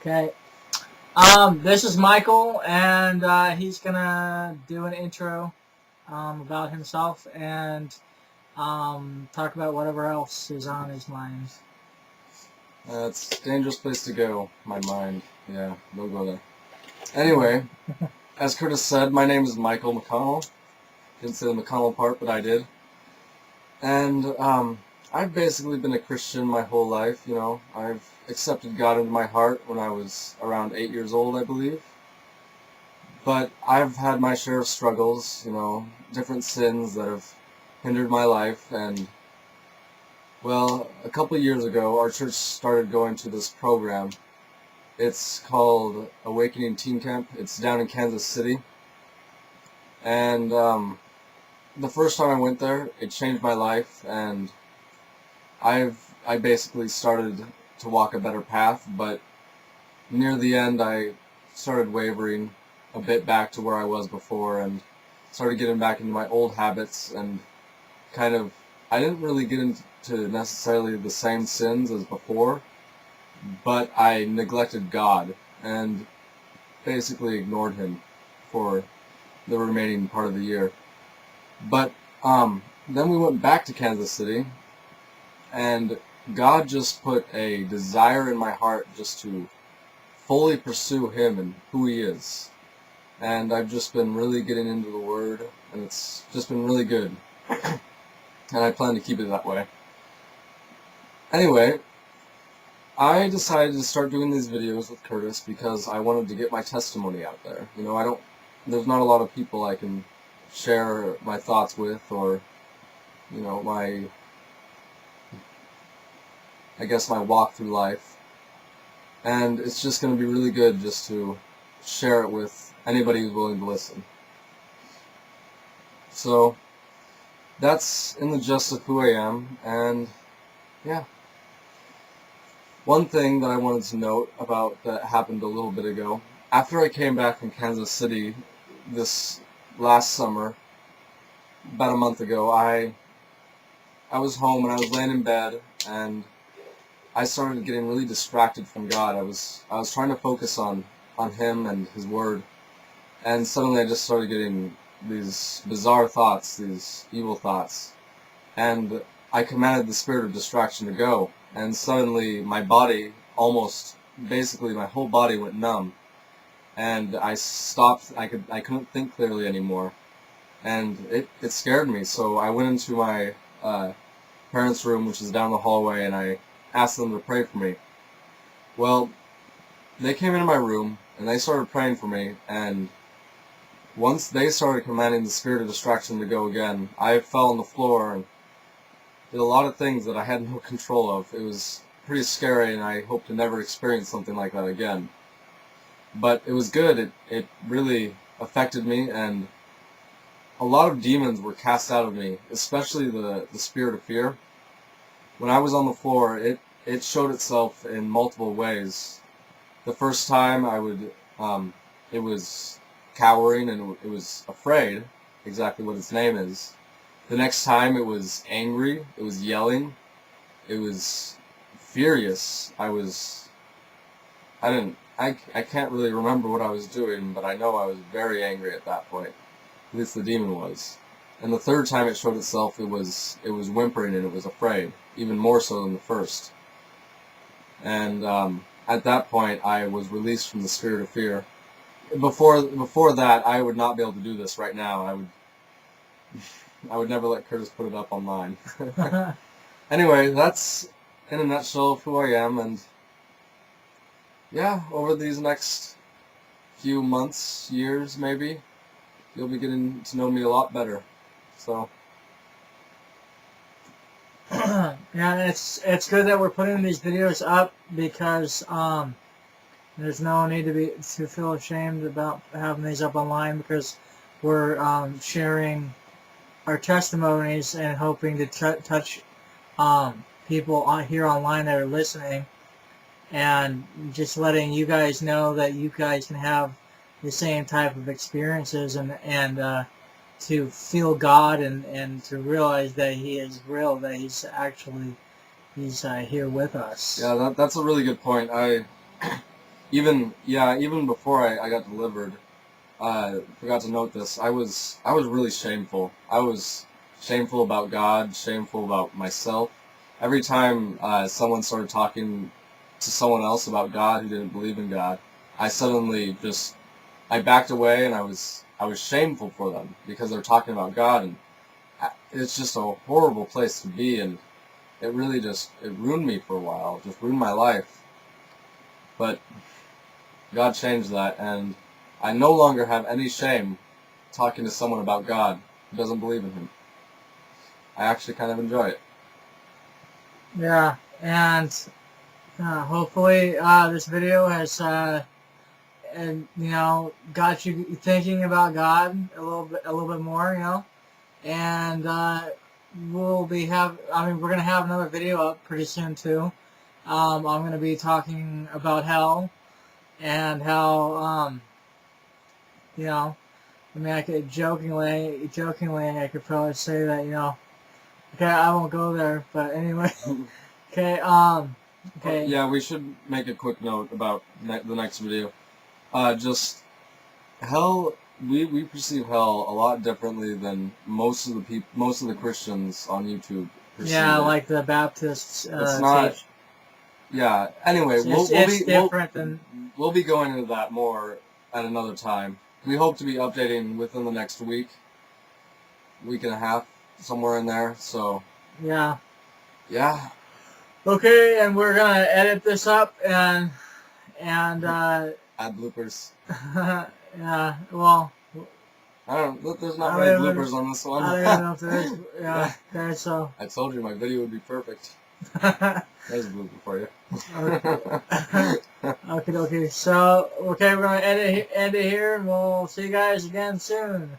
Okay. This is Michael, and he's gonna do an intro about himself and talk about whatever else is on his mind. It's a dangerous place to go, my mind. Yeah, don't go there. Anyway, as Curtis said, my name is Michael McConnell. Didn't say the McConnell part, but I did. And I've basically been a Christian my whole life, you know. I've accepted God into my heart when I was around 8 years old, I believe. But I've had my share of struggles, you know, different sins that have hindered my life. And, well, a couple of years ago, our church started going to this program. It's called Awakening Teen Camp. It's down in Kansas City. And the first time I went there, it changed my life, and I basically started to walk a better path, but near the end I started wavering a bit back to where I was before and started getting back into my old habits, and I didn't really get into necessarily the same sins as before, but I neglected God and basically ignored Him for the remaining part of the year. But then we went back to Kansas City, and God just put a desire in my heart just to fully pursue Him and who He is. And I've just been really getting into the Word, and it's just been really good. And I plan to keep it that way. Anyway, I decided to start doing these videos with Curtis because I wanted to get my testimony out there. You know, there's not a lot of people I can share my thoughts with, or, you know, my walk through life. And it's just going to be really good just to share it with anybody who's willing to listen. So, that's in the gist of who I am, and yeah. One thing that I wanted to note about that happened a little bit ago, after I came back from Kansas City this last summer, about a month ago, I was home and I was laying in bed, and I started getting really distracted from God. I was trying to focus on Him and His Word, and suddenly I just started getting these bizarre thoughts, these evil thoughts, and I commanded the spirit of distraction to go, and suddenly my body basically my whole body went numb, and I stopped. I couldn't think clearly anymore, and it scared me. So I went into my parents' room, which is down the hallway, and I asked them to pray for me. Well, they came into my room and they started praying for me, and once they started commanding the spirit of distraction to go again, I fell on the floor and did a lot of things that I had no control of. It was pretty scary, and I hope to never experience something like that again. But it was good. It really affected me, and a lot of demons were cast out of me, especially the spirit of fear. When I was on the floor, it showed itself in multiple ways. The first time it was cowering, and it was afraid, exactly what its name is. The next time it was angry, it was yelling, it was furious. I can't really remember what I was doing, but I know I was very angry at that point. At least the demon was. And the third time it showed itself, it was whimpering, and it was afraid, even more so than the first. And at that point, I was released from the spirit of fear. Before that, I would not be able to do this right now. I would never let Curtis put it up online. Anyway, that's in a nutshell who I am, and yeah, over these next few months, years maybe, you'll be getting to know me a lot better. So Yeah, it's good that we're putting these videos up because there's no need to feel ashamed about having these up online, because we're sharing our testimonies and hoping to touch people here online that are listening, and just letting you guys know that you guys can have the same type of experiences, and to feel God, and to realize that He is real, that He's here with us. yeah, that's a really good point. even before I got delivered, forgot to note this. I was really shameful. I was shameful about God, shameful about myself. Every time someone started talking to someone else about God who didn't believe in God, I suddenly I backed away, and I was shameful for them because they're talking about God, and it's just a horrible place to be, and it really it ruined me for a while, just ruined my life. But God changed that, and I no longer have any shame talking to someone about God who doesn't believe in Him. I actually kind of enjoy it. Yeah, and hopefully this video has got you thinking about God a little bit more, and we're gonna have another video up pretty soon too. I'm gonna be talking about hell and how I could jokingly I could probably say that okay, I won't go there, but anyway. Okay, okay. Yeah, we should make a quick note about the next video. Just hell, we perceive hell a lot differently than most of the Christians on YouTube perceive Yeah, it. like the Baptists. It's not. Teach. Yeah. Anyway, It's different than. we'll be going into that more at another time. We hope to be updating within the next week and a half, somewhere in there. So. Yeah. Yeah. Okay, and we're gonna edit this up and add bloopers. yeah. Well. There's not many bloopers on this one. I don't even know if there is. Yeah. Okay, so. I told you my video would be perfect. There's a blooper for you. Okay. So, we're gonna edit here, and we'll see you guys again soon.